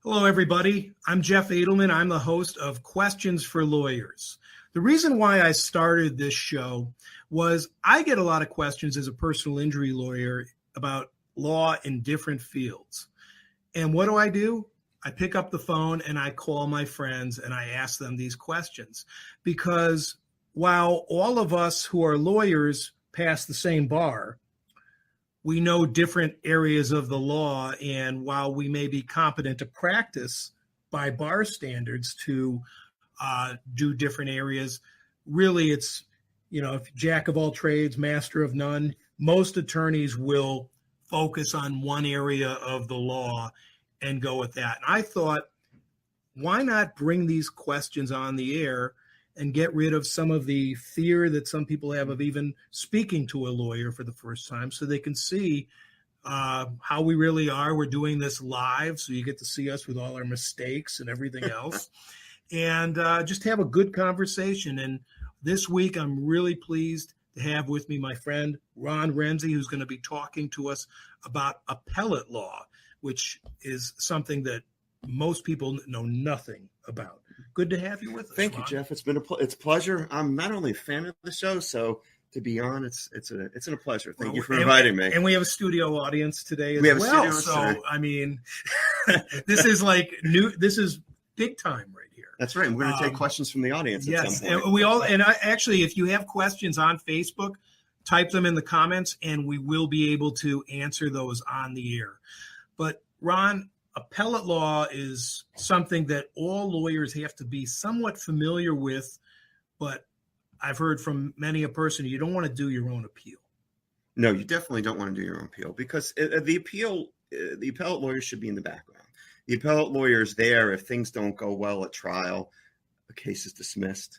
Hello, everybody. I'm Jeff Edelman. I'm the host of Questions for Lawyers. The reason why I started this show was I get a lot of questions as a personal injury lawyer about law in different fields. And what do? I pick up the phone and I call my friends and I ask them these questions. Because while all of us who are lawyers pass the same bar, we know different areas of the law, and while we may be competent to practice by bar standards to do different areas, really it's, jack of all trades, master of none. Most attorneys will focus on one area of the law and go with that. And I thought, why not bring these questions on the air and get rid of some of the fear that some people have of even speaking to a lawyer for the first time, so they can see how we really are. We're doing this live, so you get to see us with all our mistakes and everything else, and just have a good conversation. And this week, I'm really pleased to have with me my friend Ron Renzy, who's going to be talking to us about appellate law, which is something that most people know nothing about. Good to have you with us. Thank you, Jeff. It's been it's a pleasure. I'm not only a fan of the show, so to be on, it's a pleasure. Thank you for inviting me. And we have a studio audience today as well. So I mean, this is like new. This is big time right here. That's right. And we're going to take questions from the audience. Yes, at some point. And we all. And actually, if you have questions on Facebook, type them in the comments, and we will be able to answer those on the air. But Ron, appellate law is something that all lawyers have to be somewhat familiar with, but I've heard from many a person, you don't want to do your own appeal. No, you definitely don't want to do your own appeal, because the appellate lawyer should be in the background. The appellate lawyer is there if things don't go well at trial, the case is dismissed.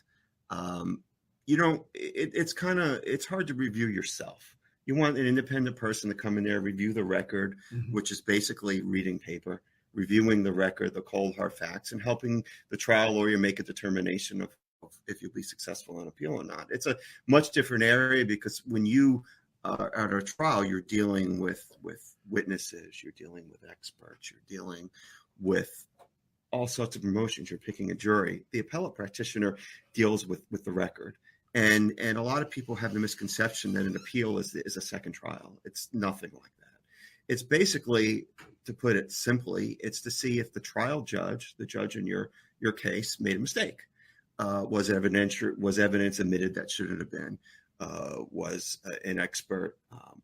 It's hard to review yourself. You want an independent person to come in there, review the record, which is basically reading paper, reviewing the record, the cold hard facts, and helping the trial lawyer make a determination of if you'll be successful on appeal or not. It's a much different area, because when you are at a trial, you're dealing with witnesses, you're dealing with experts, you're dealing with all sorts of emotions. You're picking a jury. The appellate practitioner deals with the record. And a lot of people have the misconception that an appeal is a second trial. It's nothing like that. It's basically, to put it simply, it's to see if the trial judge, the judge in your case, made a mistake. Was evidence admitted that shouldn't have been? Was an expert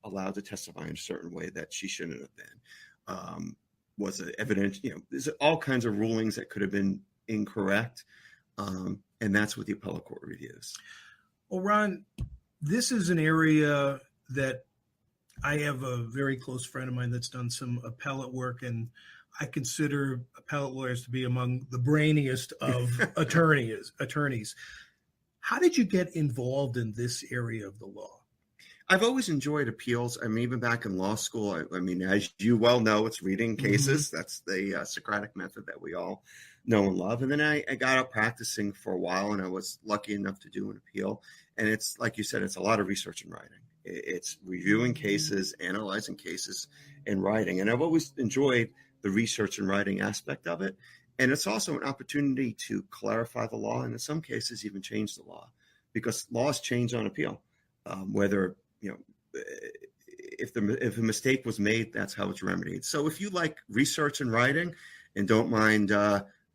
allowed to testify in a certain way that she shouldn't have been? Was it evidence? There's all kinds of rulings that could have been incorrect, and that's what the appellate court reviews. Well, Ron, this is an area that I have a very close friend of mine that's done some appellate work, and I consider appellate lawyers to be among the brainiest of attorneys. How did you get involved in this area of the law? I've always enjoyed appeals. I mean, even back in law school, I mean, as you well know, it's reading cases. That's the Socratic method that we all know and love. And then I got up practicing for a while, and I was lucky enough to do an appeal. And it's, like you said, it's a lot of research and writing. It's reviewing cases, analyzing cases, and writing. And I've always enjoyed the research and writing aspect of it. And it's also an opportunity to clarify the law, and in some cases even change the law, because laws change on appeal. Whether, if a mistake was made, that's how it's remedied. So if you like research and writing and don't mind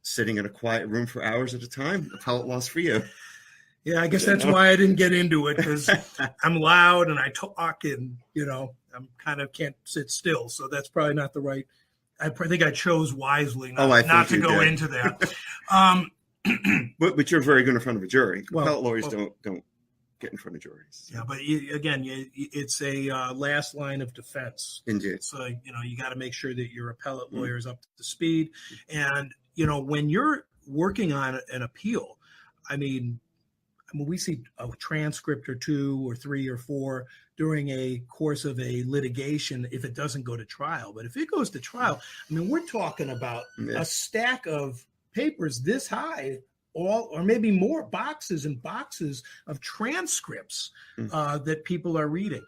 sitting in a quiet room for hours at a time, appellate law's for you. Yeah, I guess that's why I didn't get into it, because I'm loud and I talk, and I'm kind of can't sit still. So that's probably not the right. I think I chose wisely not to go into that. But you're very good in front of a jury. Appellate lawyers don't get in front of juries. Yeah, but it's a last line of defense. Indeed. So you got to make sure that your appellate lawyer is up to speed, and when you're working on an appeal, I mean, we see a transcript or 2 or 3 or 4 during a course of a litigation if it doesn't go to trial. But if it goes to trial, I mean, we're talking about a stack of papers this high, or maybe more, boxes and boxes of transcripts that people are reading.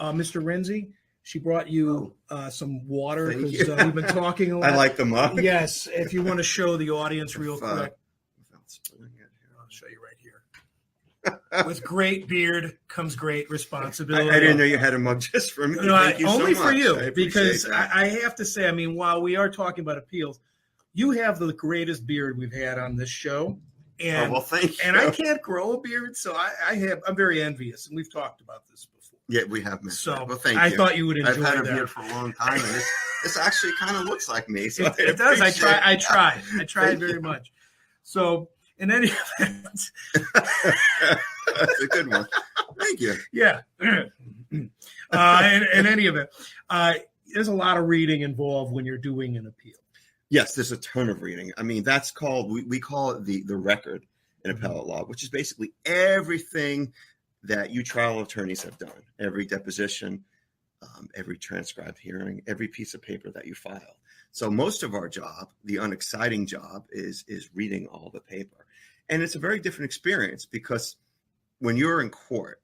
Mr. Renzy, She brought you some water Thank because you. we've been talking a lot. I like the mug. Yes, if you want to show the audience real quick. Without spilling it here. I'll show you right here. With great beard comes great responsibility. I didn't know you had a mug just for me. Thank you only so for much. you, because I have to say, I mean, while we are talking about appeals, you have the greatest beard we've had on this show. And, well, thank you. And I can't grow a beard, so I'm very envious, and we've talked about this before. Yeah, we have. So well, thank you. I thought you would enjoy I've had a that. beard for a long time, and this actually kind of looks like me. So it does. I tried very much. So in any event, that's a good one. Thank you. Yeah. In any event, there's a lot of reading involved when you're doing an appeal. Yes, there's a ton of reading. I mean, that's called, we call it the record in appellate law, which is basically everything that you trial attorneys have done, every deposition, every transcribed hearing, every piece of paper that you file. So most of our job, the unexciting job, is reading all the paper. And it's a very different experience because when you're in court,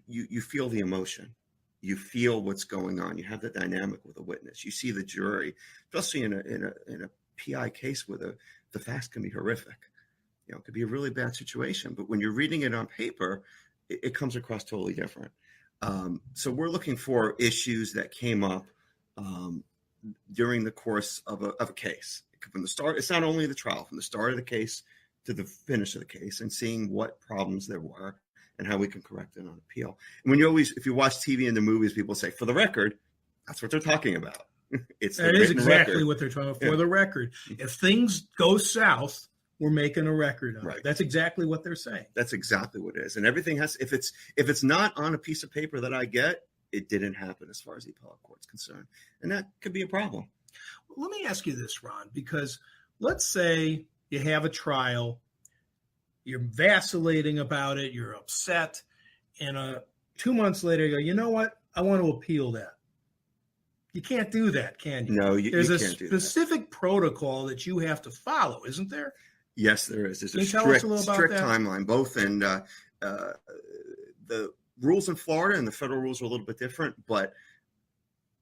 you feel the emotion. You feel what's going on. You have the dynamic with a witness. You see the jury, especially in a PI case where the facts can be horrific. You know, it could be a really bad situation. But when you're reading it on paper, it comes across totally different. So we're looking for issues that came up during the course of a case. From the start, it's not only the trial, from the start of the case to the finish of the case, and seeing what problems there were and how we can correct it on appeal. And when if you watch TV and the movies, people say, for the record, that's what they're talking about. That is exactly what they're talking about, for the record. If things go south, we're making a record of it. That's exactly what they're saying. That's exactly what it is. And everything has, if it's not on a piece of paper that I get, it didn't happen as far as the appellate court's concerned. And that could be a problem. Well, let me ask you this, Ron, because let's say you have a trial, you're vacillating about it, you're upset, and 2 months later you go, you know what? I want to appeal that. You can't do that, can you? No, There's you a can't do specific protocol that you have to follow, isn't there? Yes, there is. There's Can a you tell us a little about strict that? timeline, both in the rules in Florida and the federal rules are a little bit different, but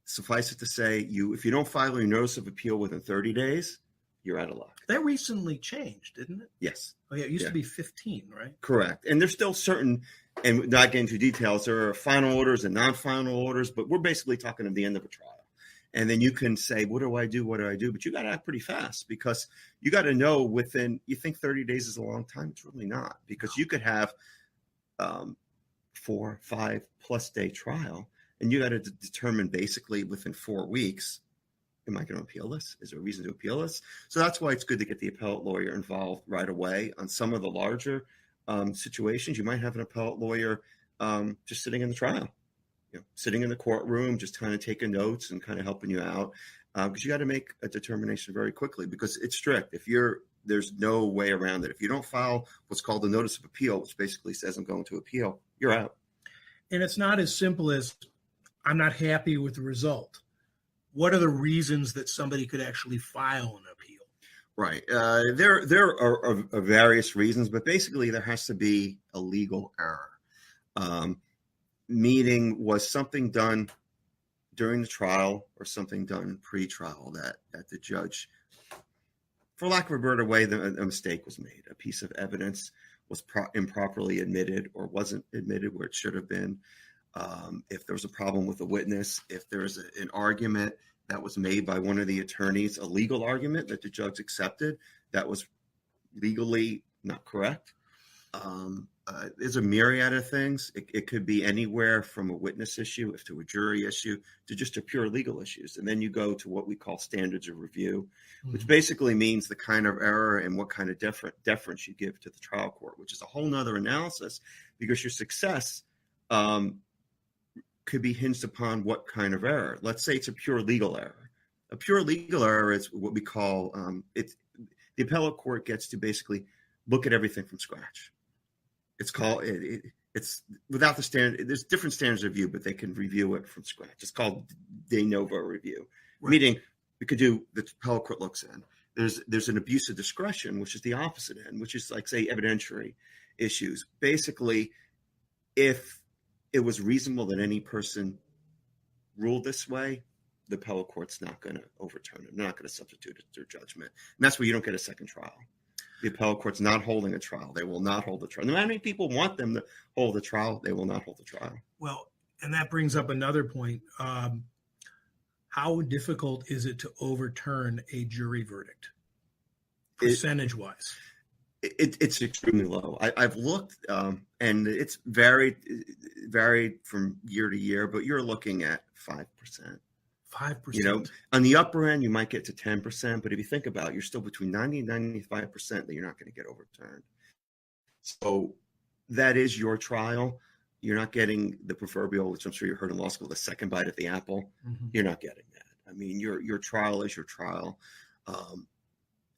suffice it to say, if you don't file your notice of appeal within 30 days, you're out of luck. That recently changed, didn't it? Yes. Oh, yeah, it used to be 15, right? Correct. And there's still certain, and not getting into details, there are final orders and non-final orders, but we're basically talking at the end of a trial. And then you can say, what do I do? What do I do? But you got to act pretty fast because you got to know you think 30 days is a long time. It's really not, because you could have 4, 5+ day trial, and you got to determine basically within 4 weeks, am I going to appeal this? Is there a reason to appeal this? So that's why it's good to get the appellate lawyer involved right away. On some of the larger situations, you might have an appellate lawyer just sitting in the trial, sitting in the courtroom, just kind of taking notes and kind of helping you out, because you got to make a determination very quickly because it's strict. There's no way around it. If you don't file what's called the notice of appeal, which basically says I'm going to appeal, you're out. And it's not as simple as I'm not happy with the result. What are the reasons that somebody could actually file an appeal? Right. There are various reasons, but basically there has to be a legal error. Meaning, was something done during the trial or something done pre-trial that the judge, for lack of a better way, a mistake was made. A piece of evidence was improperly admitted or wasn't admitted where it should have been. If there was a problem with a witness, if there's an argument that was made by one of the attorneys, a legal argument that the judge accepted that was legally not correct. There's a myriad of things. It could be anywhere from a witness issue to a jury issue to just a pure legal issues. And then you go to what we call standards of review, which basically means the kind of error and what kind of deference you give to the trial court, which is a whole nother analysis because your success could be hinged upon what kind of error. Let's say it's a pure legal error. A pure legal error is what we call the appellate court gets to basically look at everything from scratch. It's called it's without the standard. There's different standards of review, but they can review it from scratch. It's called de novo review, meaning we could do the appellate court looks in. There's an abuse of discretion, which is the opposite end, which is like say evidentiary issues. Basically, if it was reasonable that any person ruled this way, the appellate court's not going to overturn it. They're not going to substitute it to their judgment. And that's where you don't get a second trial. The appellate court's not holding a trial. They will not hold a trial. No matter how many people want them to hold a trial, they will not hold a trial. Well, and that brings up another point. How difficult is it to overturn a jury verdict, percentage-wise? It's extremely low. I've looked, and it's varied from year to year, but you're looking at 5%. 5%. You know, on the upper end, you might get to 10%, but if you think about it, you're still between 90 and 95% that you're not going to get overturned. So that is your trial. You're not getting the proverbial, which I'm sure you heard in law school, the second bite at the apple. Mm-hmm. You're not getting that. I mean, your trial is your trial.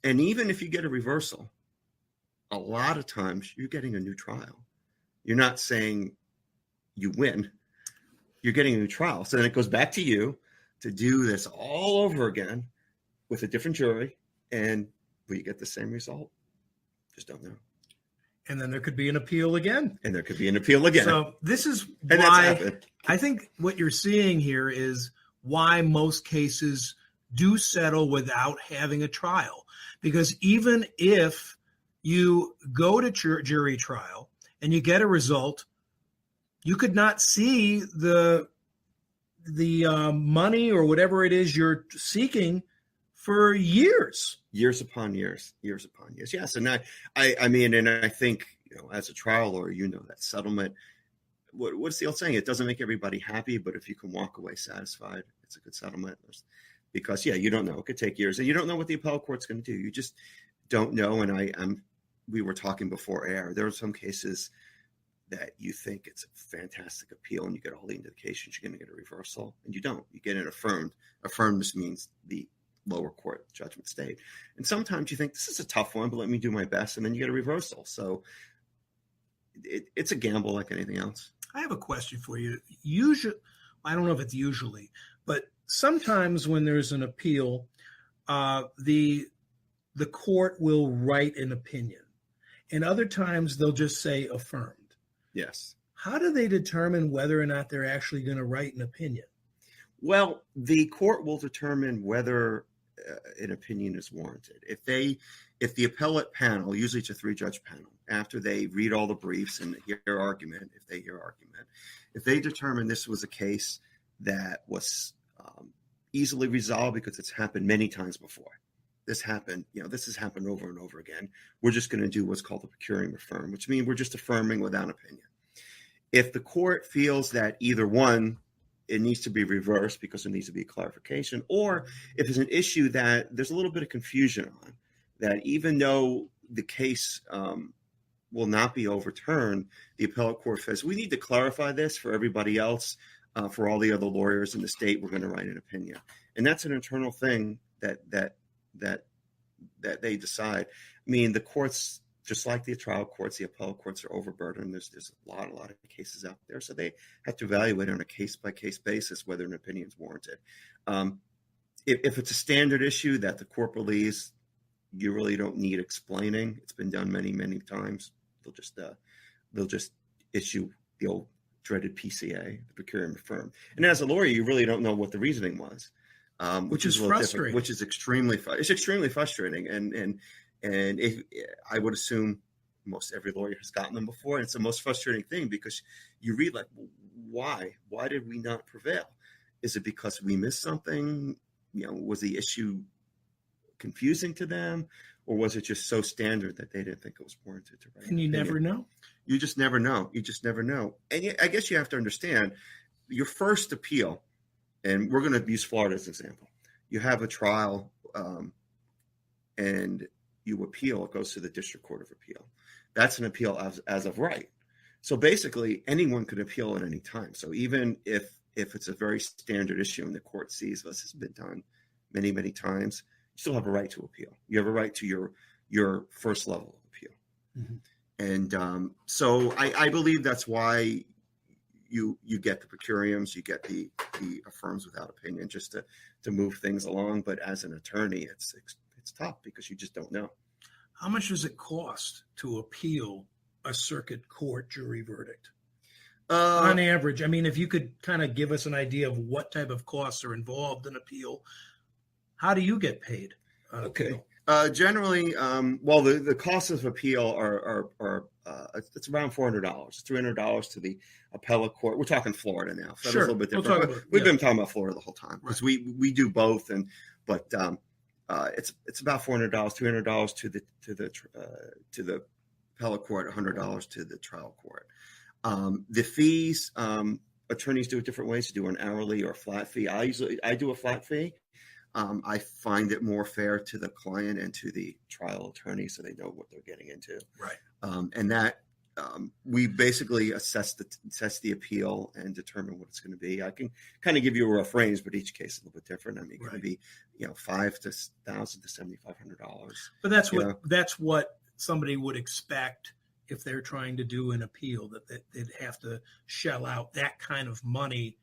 And even if you get a reversal, a lot of times you're getting a new trial. You're not saying you win. You're getting a new trial. So then it goes back to you to do this all over again with a different jury. And will you get the same result? Just don't know. And then there could be an appeal again. So this is why I think what you're seeing here is why most cases do settle without having a trial. Because even if you go to jury trial and you get a result, you could not see the money or whatever it is you're seeking for years upon years. Yes. And I mean, and I think, you know, as a trial lawyer, you know, that settlement, what's the old saying? It doesn't make everybody happy, but if you can walk away satisfied, it's a good settlement. Because you don't know, it could take years and you don't know what the appellate court's going to do. You just don't know. And we were talking before air. There are some cases that you think it's a fantastic appeal and you get all the indications you're going to get a reversal, and you don't. You get it affirmed. Affirmed just means the lower court judgment stayed. And sometimes you think this is a tough one, but let me do my best, and then you get a reversal. So it's a gamble like anything else. I have a question for you. Usually, I don't know if it's usually, but sometimes when there's an appeal, the court will write an opinion, and other times they'll just say affirmed. Yes. How do they determine whether or not they're actually going to write an opinion? Well, the court will determine whether an opinion is warranted. If the appellate panel, usually it's a 3-judge panel, after they read all the briefs and hear argument, if they determine this was a case that was easily resolved because it's happened many times before. This has happened over and over again. We're just going to do what's called the procuring affirm, which means we're just affirming without opinion. If the court feels that either one, it needs to be reversed because there needs to be clarification, or if it's an issue that there's a little bit of confusion on, that even though the case will not be overturned, the appellate court says, we need to clarify this for everybody else, for all the other lawyers in the state, we're going to write an opinion. And that's an internal thing that they decide. I mean, the courts, just like the trial courts, the appellate courts are overburdened. There's a lot of cases out there. So they have to evaluate on a case-by-case basis whether an opinion is warranted. If it's a standard issue that the court believes you really don't need explaining, it's been done many, many times, they'll just issue the old dreaded PCA, the procuring affirm. And as a lawyer, you really don't know what the reasoning was. Which is frustrating. Which is extremely frustrating. And if I would assume most every lawyer has gotten them before. And it's the most frustrating thing because you read like, why did we not prevail? Is it because we missed something? You know, was the issue confusing to them, or was it just so standard that they didn't think it was warranted to write? And you never know. You just never know. And I guess you have to understand your first appeal. And we're going to use Florida as an example. You have a trial and you appeal. It goes to the District Court of Appeal. That's an appeal as of right. So basically, anyone could appeal at any time. So even if it's a very standard issue and the court sees this has been done many, many times, you still have a right to appeal. You have a right to your first level of appeal. Mm-hmm. And so I believe that's why you get the procuriums, you get the affirms without opinion, just to move things along. But as an attorney, it's tough because you just don't know. How much does it cost to appeal a circuit court jury verdict? On average? I mean, if you could kind of give us an idea of what type of costs are involved in appeal, how do you get paid on appeal? Generally, well, the costs of appeal are it's around $400, $300 to the appellate court. We're talking Florida now. So Sure, a little bit different. We've been talking about Florida the whole time because we do both, but it's about $400, $300 to the appellate court, $100 to the trial court. The fees, attorneys do it different ways. You do an hourly or a flat fee. I do a flat fee. I find it more fair to the client and to the trial attorney so they know what they're getting into. Right. And that we basically assess the appeal and determine what it's going to be. I can kind of give you a rough range, but each case is a little bit different. I mean, it can be, $5,000 to $7,500. But that's what somebody would expect if they're trying to do an appeal, that they'd have to shell out that kind of money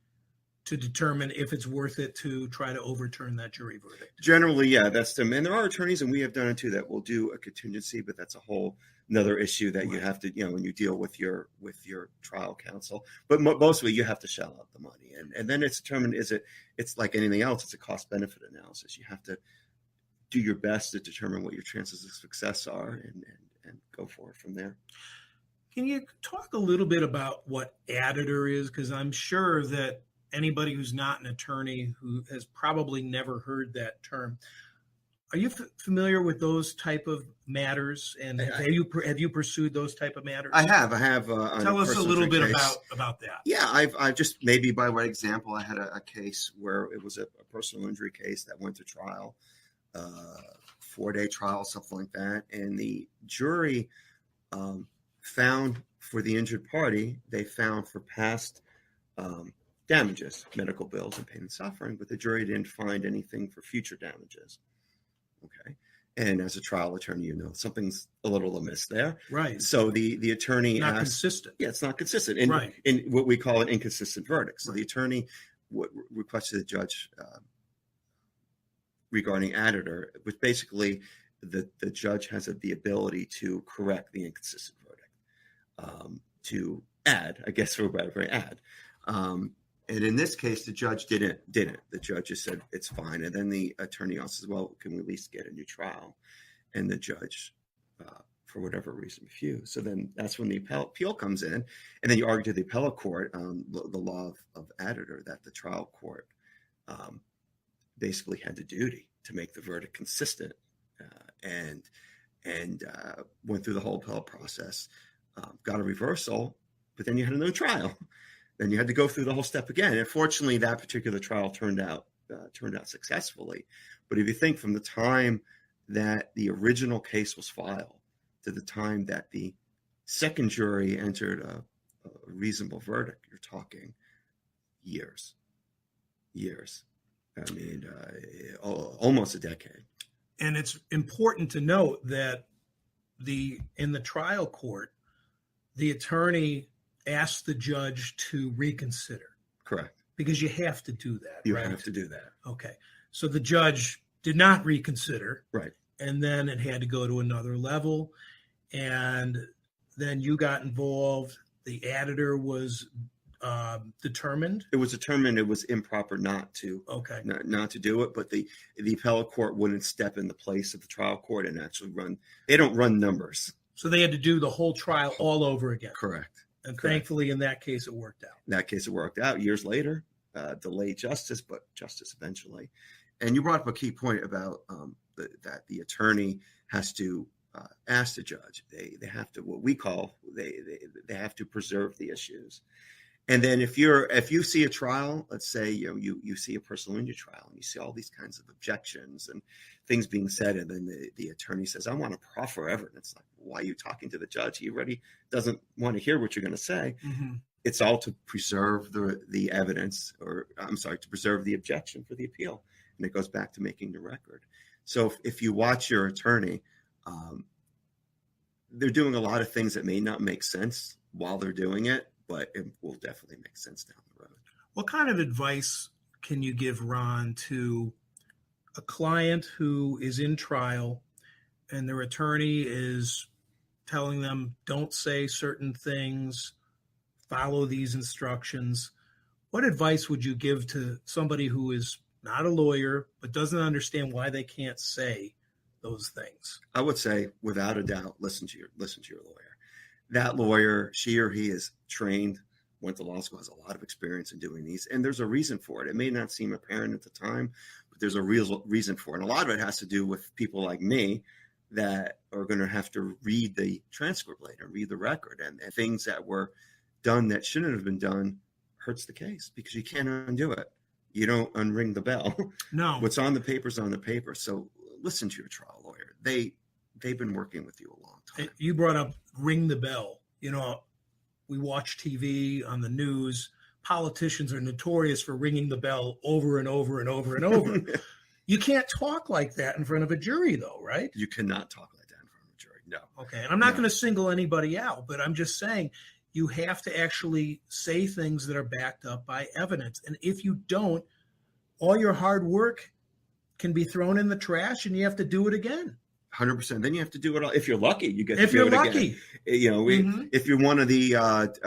to determine if it's worth it to try to overturn that jury verdict. Generally, yeah, that's them. And there are attorneys, and we have done it too, that will do a contingency, but that's a whole another issue that you have to, when you deal with your trial counsel. But mostly you have to shell out the money. And then it's determined, it's like anything else, it's a cost-benefit analysis. You have to do your best to determine what your chances of success are and go for it from there. Can you talk a little bit about what editor is? Because I'm sure that anybody who's not an attorney who has probably never heard that term. Are you familiar with those type of matters? And have you pursued those type of matters? I have. Tell us a little bit about that. Yeah, I've just, maybe by way of example, I had a case where it was a personal injury case that went to trial, 4-day trial, something like that. And the jury found for the injured party, they found for past damages, medical bills, and pain and suffering, but the jury didn't find anything for future damages. Okay. And as a trial attorney, something's a little amiss there. Right. So the attorney not consistent. Yeah, it's not consistent. In what we call an inconsistent verdict. So the attorney requested the judge regarding editor, which basically the judge has the ability to correct the inconsistent verdict, to add, I guess, for a better add. And in this case, the judge didn't. The judge just said it's fine. And then the attorney also says, well, can we at least get a new trial? And the judge, for whatever reason, refused. So then that's when the appeal comes in. And then you argue to the appellate court, the law of editor, that the trial court basically had the duty to make the verdict consistent, and went through the whole appellate process, got a reversal, but then you had another trial. Then you had to go through the whole step again. And fortunately, that particular trial turned out successfully. But if you think from the time that the original case was filed to the time that the second jury entered a reasonable verdict, you're talking years. I mean, almost a decade. And it's important to note that in the trial court, the attorney asked the judge to reconsider. Correct. Because you have to do that. You have to do that. Okay. So the judge did not reconsider. Right. And then it had to go to another level. And then you got involved. The editor was determined. It was determined it was improper not to do it, but the appellate court wouldn't step in the place of the trial court and actually they don't run numbers. So they had to do the whole trial all over again. Correct. And thankfully, in that case, it worked out. In that case, it worked out. Years later, delayed justice, but justice eventually. And you brought up a key point about that the attorney has to ask the judge. They have to, what we call, they have to preserve the issues. And then if you see a trial, let's say you see a personal injury trial and you see all these kinds of objections and things being said, and then the attorney says, I want to proffer evidence. Like, why are you talking to the judge? He already doesn't want to hear what you're going to say. Mm-hmm. It's all to preserve the evidence, to preserve the objection for the appeal. And it goes back to making the record. So if you watch your attorney, they're doing a lot of things that may not make sense while they're doing it, but it will definitely make sense down the road. What kind of advice can you give, Ron, to a client who is in trial and their attorney is telling them, don't say certain things, follow these instructions. What advice would you give to somebody who is not a lawyer but doesn't understand why they can't say those things? I would say, without a doubt, listen to your lawyer. That lawyer, she or he is trained, went to law school, has a lot of experience in doing these, and there's a reason for it. It may not seem apparent at the time, but there's a real reason for it. And a lot of it has to do with people like me that are going to have to read the transcript later, read the record, and things that were done that shouldn't have been done hurts the case because you can't undo it. You don't unring the bell. No. What's on the paper is on the paper. So listen to your trial lawyer. They've been working with you a long time. You brought up ring the bell. You know, we watch TV on the news. Politicians are notorious for ringing the bell over and over and over and over. You can't talk like that in front of a jury, though, right? You cannot talk like that in front of a jury. No. Okay. And I'm not going to single anybody out, but I'm just saying you have to actually say things that are backed up by evidence. And if you don't, all your hard work can be thrown in the trash and you have to do it again. 100%. Then you have to do it all. If you're lucky, you get to if do you're it lucky. Again. You know, if you're one of the 5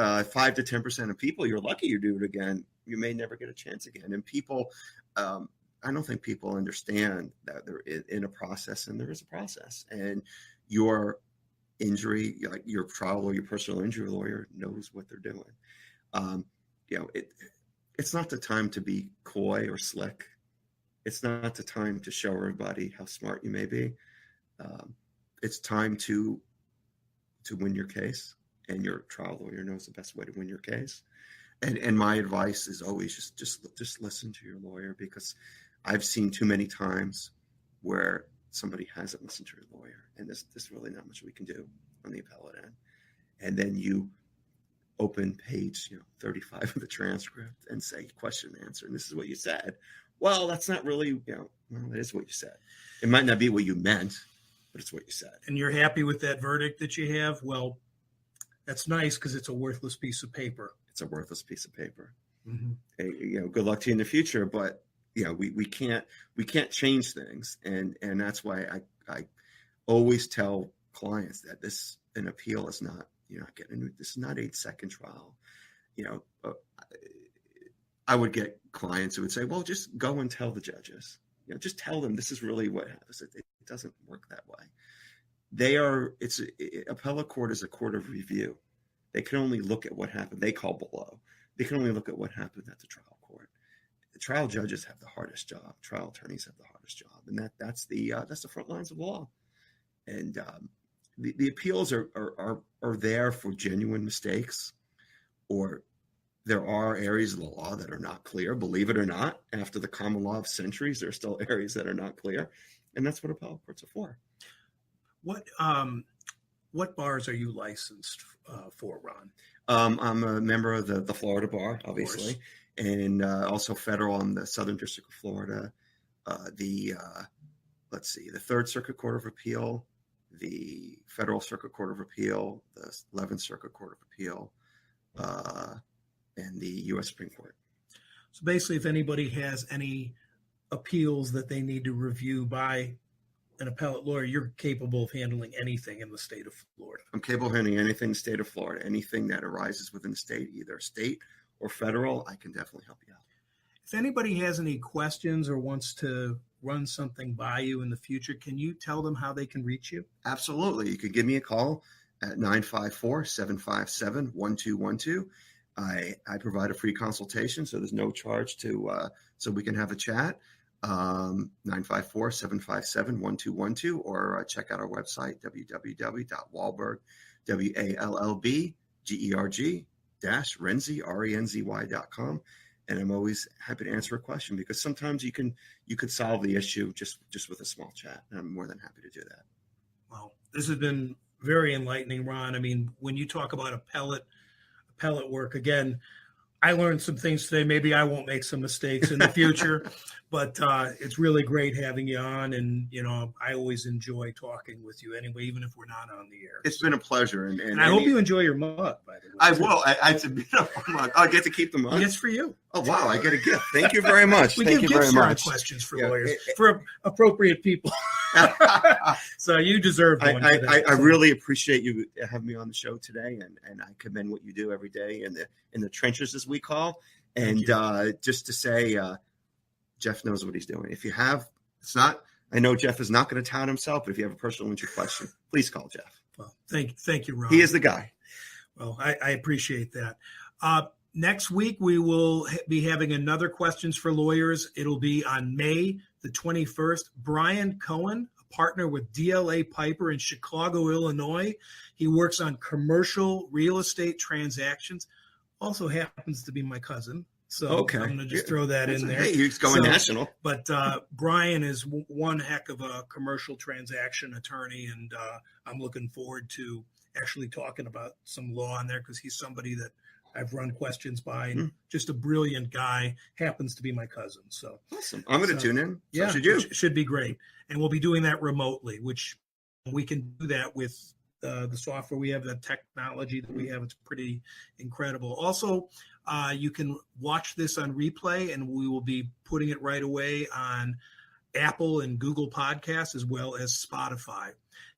to 10% of people, you're lucky you do it again. You may never get a chance again. And people, I don't think people understand that they're in a process, and there is a process. And your injury, like your trial or your personal injury lawyer, knows what they're doing. You know, it's not the time to be coy or slick. It's not the time to show everybody how smart you may be. It's time to win your case, and your trial lawyer knows the best way to win your case. And my advice is always just listen to your lawyer, because I've seen too many times where somebody hasn't listened to your lawyer, and there's really not much we can do on the appellate end. And then you open page 35 of the transcript and say question and answer, and this is what you said. Well, that's not really, well, that is what you said. It might not be what you meant, but it's what you said. And you're happy with that verdict that you have? Well, that's nice, because it's a worthless piece of paper. It's a worthless piece of paper. Hey, good luck to you in the future, but we can't change things, and that's why I always tell clients that an appeal is not, this is not a second trial. I would get clients who would say, well, just go and tell the judges, just tell them this is really what happens. It doesn't work that way. Appellate court is a court of review. They can only look at what happened. They call below. They can only look at what happened at the trial court. The trial judges have the hardest job. Trial attorneys have the hardest job, and that's the front lines of law. And the appeals are there for genuine mistakes, or there are areas of the law that are not clear. Believe it or not, after the common law of centuries, there are still areas that are not clear, and that's what appellate courts are for. What bars are you licensed for, Ron? I'm a member of the Florida bar, obviously, and also federal. I'm the Southern District of Florida, the Third Circuit Court of Appeal, the Federal Circuit Court of Appeal, the 11th Circuit Court of Appeal, and the U.S. Supreme Court. So basically, if anybody has any appeals that they need to review by an appellate lawyer, you're capable of handling anything in the state of Florida. I'm capable of handling anything in the state of Florida, anything that arises within the state, either state or federal. I can definitely help you out. If anybody has any questions or wants to run something by you in the future, can you tell them how they can reach you? Absolutely. You could give me a call at 954-757-1212. I provide a free consultation, so there's no charge so we can have a chat. 954-757-1212, or check out our website, www.wallberg, WALLBERG-RENZY.com. And I'm always happy to answer a question, because sometimes you could solve the issue just with a small chat, and I'm more than happy to do that. Well, this has been very enlightening, Ron. I mean, when you talk about appellate work, again, I learned some things today. Maybe I won't make some mistakes in the future, but it's really great having you on. And, I always enjoy talking with you anyway, even if we're not on the air. It's been a pleasure. And I hope you enjoy your mug, by the way. I will. I get to keep the mug. It's for you. Oh, wow. I get a gift. Thank you very much. We Thank give you gifts very for much. questions for lawyers, for appropriate people. So you deserve one. I really appreciate you having me on the show today, and I commend what you do every day in the trenches, as we call. And just to say, Jeff knows what he's doing. If you have, I know Jeff is not going to tout himself, but if you have a personal injury question, please call Jeff. Well, thank you, Ron. He is the guy. Well, I appreciate that. Next week, we will be having another Questions for Lawyers. It'll be on May the 21st. Brian Cohen, a partner with DLA Piper in Chicago, Illinois. He works on commercial real estate transactions. Also happens to be my cousin. So okay. I'm going to just throw that in there. Hey, he's going national. But Brian is one heck of a commercial transaction attorney, and I'm looking forward to actually talking about some law in there because he's somebody that I've run questions by, and just a brilliant guy, happens to be my cousin. So awesome. I'm going to tune in. Yeah, should you? Should be great. And we'll be doing that remotely, which we can do that with the software we have, the technology that we have. It's pretty incredible. Also, you can watch this on replay, and we will be putting it right away on Apple and Google Podcasts as well as Spotify.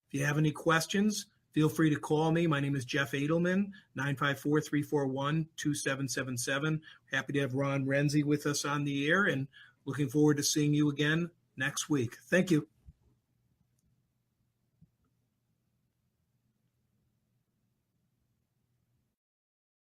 If you have any questions, feel free to call me. My name is Jeff Edelman, 954-341-2777. Happy to have Ron Renzy with us on the air, and looking forward to seeing you again next week. Thank you.